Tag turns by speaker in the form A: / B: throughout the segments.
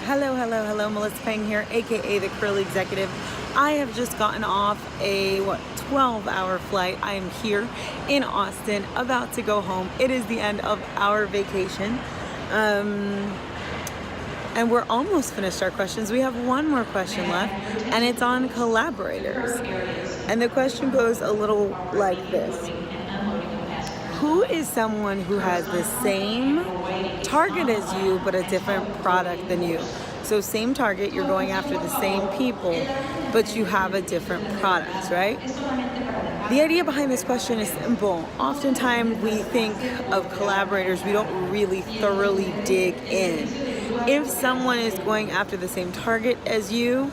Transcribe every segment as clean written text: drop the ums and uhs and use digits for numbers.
A: Hello, Melissa Pang here, aka the Curly Executive. I have just gotten off a 12-hour flight. I am here in Austin, about to go home. It is the end of our vacation, and we're almost finished our questions. We have one more question left, and it's on collaborators. And the question goes a little like this: who is someone who has the same target as you but a different product than you? So same target, you're going after the same people, but you have a different product, right? The idea behind this question is simple. Oftentimes we think of collaborators, we don't really thoroughly dig in. If someone is going after the same target as you,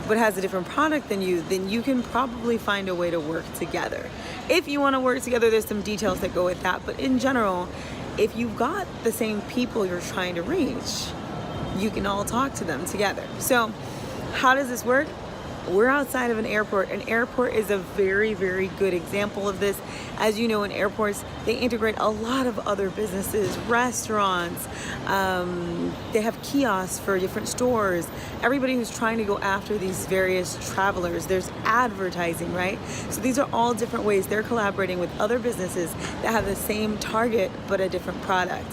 A: but has a different product than you, then you can probably find a way to work together. If you want to work together, there's some details that go with that. But in general, if you've got the same people you're trying to reach, you can all talk to them together. So how does this work? We're outside of an airport. An airport is a very, very good example of this. As you know, in airports, they integrate a lot of other businesses, restaurants, they have kiosks for different stores. Everybody who's trying to go after these various travelers, there's advertising, right? So these are all different ways they're collaborating with other businesses that have the same target but a different product.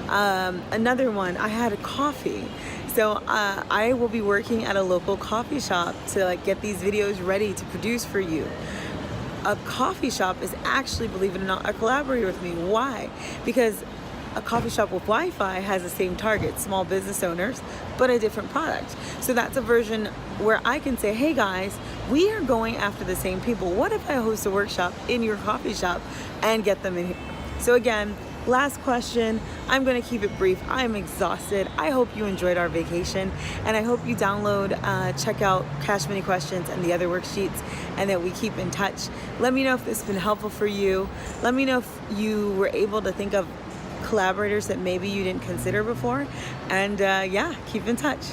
A: Another one, I had a coffee. So I will be working at a local coffee shop to get these videos ready to produce for you. A coffee shop is actually, believe it or not, a collaborator with me. Why? Because a coffee shop with Wi-Fi has the same target, small business owners, but a different product. So that's a version where I can say, hey guys, we are going after the same people. What if I host a workshop in your coffee shop and get them in here? So again, last question. I'm going to keep it brief. I'm exhausted. I hope you enjoyed our vacation, and I hope you download, check out Cash Money Questions and the other worksheets, and that we keep in touch. Let me know if this has been helpful for you. Let me know if you were able to think of collaborators that maybe you didn't consider before, and yeah, keep in touch.